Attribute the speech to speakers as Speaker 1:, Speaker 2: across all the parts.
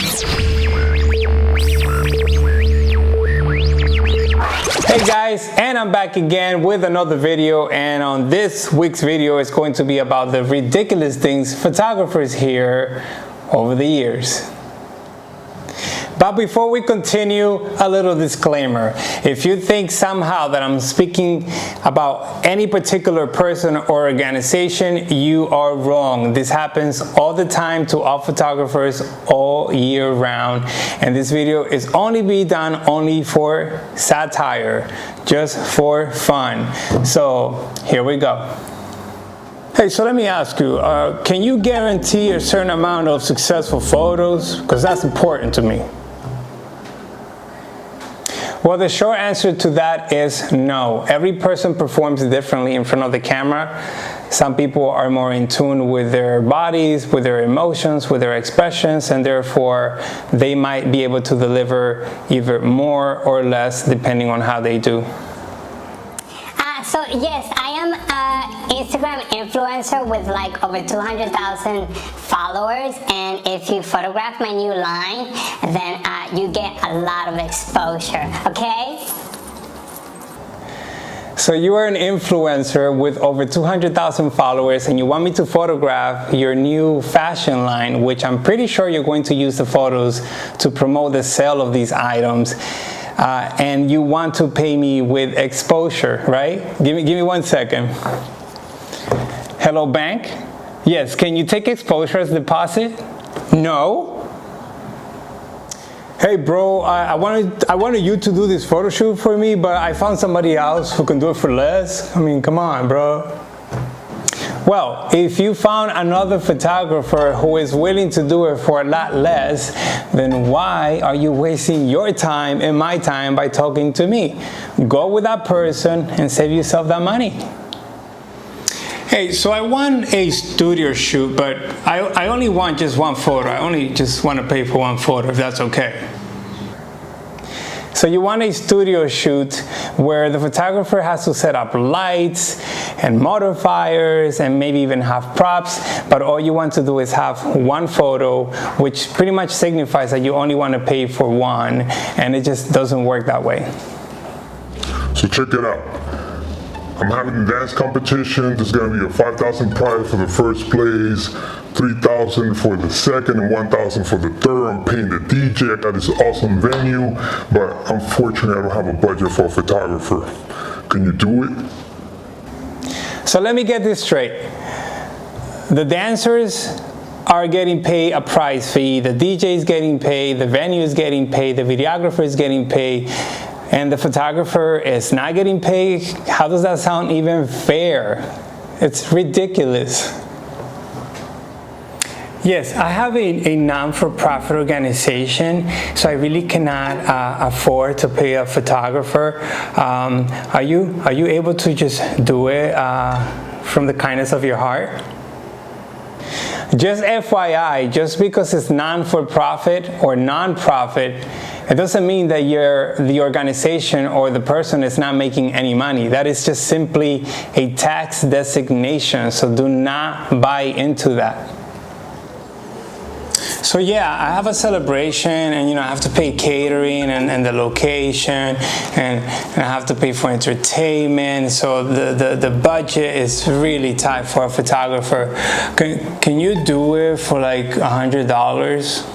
Speaker 1: Hey guys, and I'm back again with another video, and on this week's video is going to be about the ridiculous things photographers hear over the years. But before we continue, a little disclaimer. If you think somehow that I'm speaking about any particular person or organization, you are wrong. This happens all the time to all photographers all year round. And this video is only done for satire, just for fun. So here we go. Hey, so let me ask you, can you guarantee a certain amount of successful photos? Because that's important to me. Well, the short answer to that is no. Every person performs differently in front of the camera. Some people are more in tune with their bodies, with their emotions, with their expressions, and therefore they might be able to deliver either more or less depending on how they do.
Speaker 2: So yes, I am an Instagram influencer with like over 200,000 followers, and if you photograph my new line, then you get a lot of exposure, okay?
Speaker 1: So you are an influencer with over 200,000 followers, and you want me to photograph your new fashion line, which I'm pretty sure you're going to use the photos to promote the sale of these items. And you want to pay me with exposure, right? Give me 1 second. Hello, bank? Yes, can you take exposure as deposit? No. Hey bro, I wanted you to do this photo shoot for me, but I found somebody else who can do it for less. I mean, come on, bro. Well, if you found another photographer who is willing to do it for a lot less, then why are you wasting your time and my time by talking to me? Go with that person and save yourself that money. Hey, so I want a studio shoot, but I only want just one photo. I only just want to pay for one photo, if that's okay. So you want a studio shoot where the photographer has to set up lights and modifiers and maybe even have props, but all you want to do is have one photo, which pretty much signifies that you only want to pay for one, and it just doesn't work that way.
Speaker 3: So check it out. I'm having a dance competition. There's going to be a 5,000 prize for the first place, 3,000 for the second, and 1,000 for the third. I'm paying the DJ. I got this awesome venue, but unfortunately I don't have a budget for a photographer. Can you do it?
Speaker 1: So let me get this straight. The dancers are getting paid a prize fee, the DJ is getting paid, the venue is getting paid, the videographer is getting paid, and the photographer is not getting paid. How does that sound even fair? It's ridiculous. Yes, I have a non-for-profit organization, so I really cannot afford to pay a photographer. Are you able to just do it from the kindness of your heart? Just FYI, just because it's non-for-profit or non-profit, it doesn't mean that the organization or the person is not making any money. That is just simply a tax designation, so do not buy into that. So yeah, I have a celebration, and I have to pay catering and the location, and I have to pay for entertainment. So the budget is really tight for a photographer. Can you do it for like $100?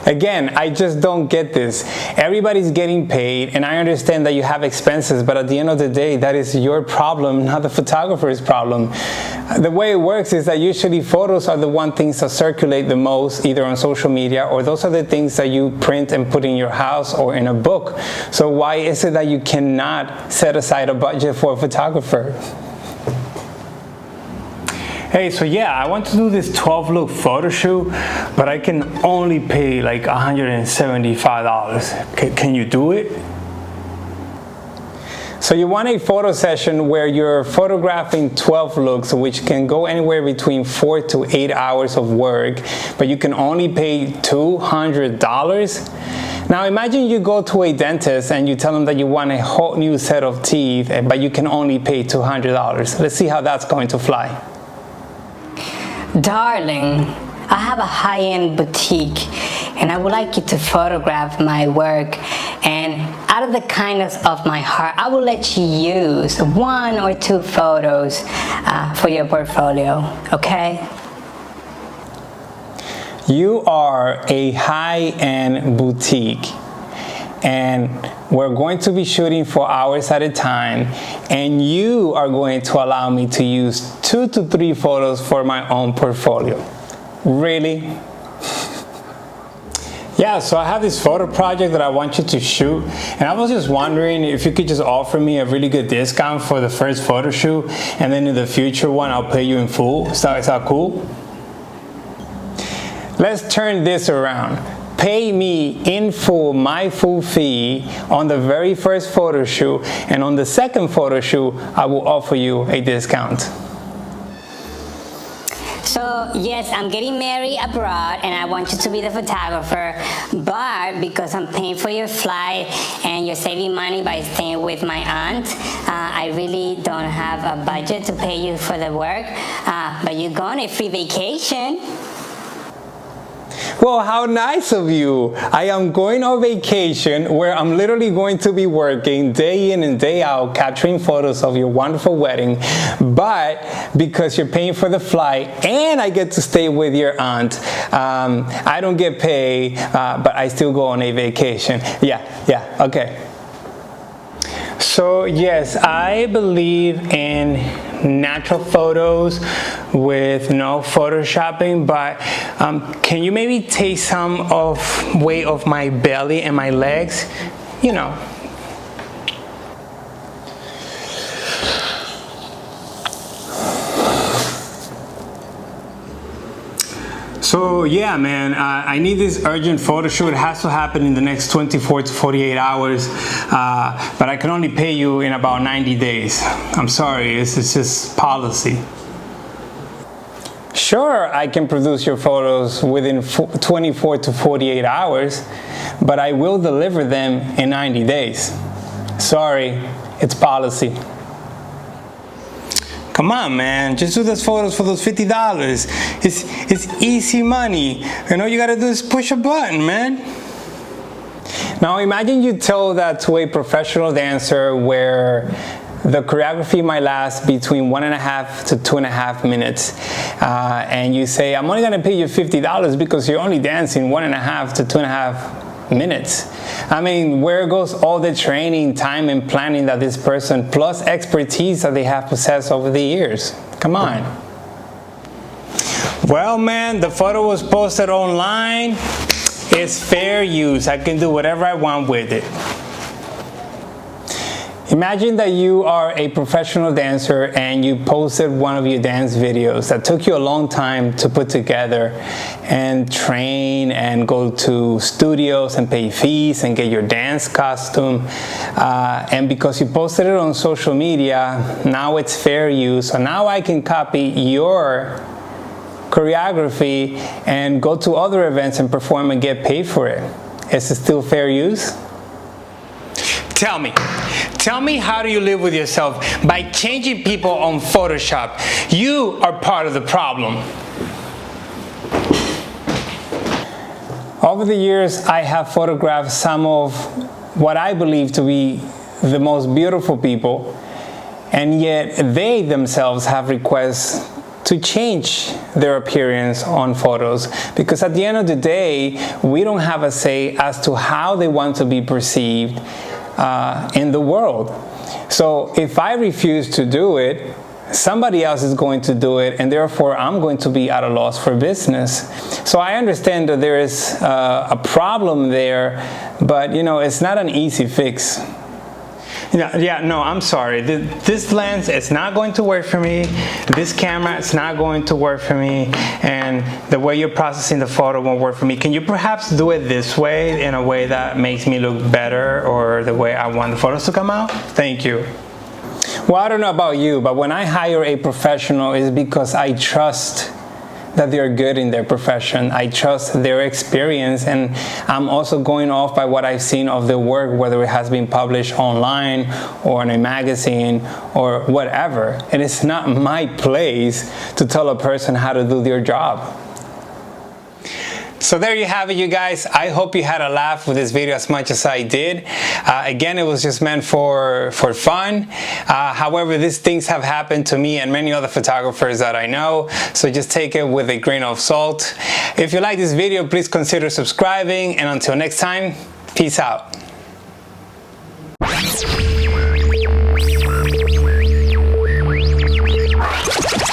Speaker 1: Again, I just don't get this. Everybody's getting paid, and I understand that you have expenses, but at the end of the day, that is your problem, not the photographer's problem. The way it works is that usually photos are the one things that circulate the most, either on social media, or those are the things that you print and put in your house or in a book. So why is it that you cannot set aside a budget for a photographer? Hey, so yeah, I want to do this 12-look photo shoot, but I can only pay like $175. Can you do it? So you want a photo session where you're photographing 12 looks, which can go anywhere between 4 to 8 hours of work, but you can only pay $200? Now imagine you go to a dentist and you tell them that you want a whole new set of teeth, but you can only pay $200. Let's see how that's going to fly.
Speaker 4: Darling, I have a high-end boutique,
Speaker 2: and I would like you to photograph my work, and out of the kindness of my heart, I will let you use 1 or 2 photos for your portfolio, okay?
Speaker 1: You are a high-end boutique, and we're going to be shooting for hours at a time, and you are going to allow me to use 2 to 3 photos for my own portfolio. Really? Yeah, so I have this photo project that I want you to shoot, and I was just wondering if you could just offer me a really good discount for the first photo shoot, and then in the future one I'll pay you in full. Is that cool? Let's turn this around. Pay me in full, my full fee on the very first photo shoot, and on the second photo shoot I will offer you a discount.
Speaker 2: So yes, I'm getting married abroad and I want you to be the photographer, but because I'm paying for your flight and you're saving money by staying with my aunt, I really don't have a budget to pay you for the work, but you're going on a free vacation.
Speaker 1: Well, how nice of you. I am going on vacation where I'm literally going to be working day in and day out capturing photos of your wonderful wedding, but because you're paying for the flight and I get to stay with your aunt, I don't get paid, but I still go on a vacation. Yeah, okay. So yes, I believe in natural photos with no photoshopping, but can you maybe take some of weight of my belly and my legs? You know. So yeah, man, I need this urgent photo shoot. It has to happen in the next 24 to 48 hours, but I can only pay you in about 90 days. I'm sorry, it's just policy. Sure, I can produce your photos within 24 to 48 hours, but I will deliver them in 90 days. Sorry, it's policy. Come on, man, just do those photos for those $50. It's easy money, and all you gotta do is push a button, man. Now imagine you tell that to a professional dancer where the choreography might last between 1.5 to 2.5 minutes, and you say, I'm only gonna pay you $50 because you're only dancing 1.5 to 2.5 minutes. I mean, where goes all the training, time, and planning that this person, plus expertise that they have possessed over the years? Come on. Well, man, the photo was posted online. It's fair use. I can do whatever I want with it. Imagine that you are a professional dancer and you posted one of your dance videos that took you a long time to put together and train and go to studios and pay fees and get your dance costume. And because you posted it on social media, now it's fair use. So now I can copy your choreography and go to other events and perform and get paid for it. Is it still fair use? Tell me how do you live with yourself by changing people on Photoshop? You are part of the problem. Over the years, I have photographed some of what I believe to be the most beautiful people, and yet they themselves have requests to change their appearance on photos, because at the end of the day, we don't have a say as to how they want to be perceived in the world. So if I refuse to do it, somebody else is going to do it, and therefore I'm going to be at a loss for business. So I understand that there is a problem there, but you know, it's not an easy fix. No, I'm sorry. This lens is not going to work for me. This camera is not going to work for me. And the way you're processing the photo won't work for me. Can you perhaps do it this way, in a way that makes me look better, or the way I want the photos to come out? Thank you. Well, I don't know about you, but when I hire a professional, it's because I trust that they're good in their profession. I trust their experience, and I'm also going off by what I've seen of their work, whether it has been published online or in a magazine or whatever. And it's not my place to tell a person how to do their job. So there you have it, you guys. I hope you had a laugh with this video as much as I did. Again, it was just meant for fun. However, these things have happened to me and many other photographers that I know, so just take it with a grain of salt. If you like this video, please consider subscribing, and until next time, peace out.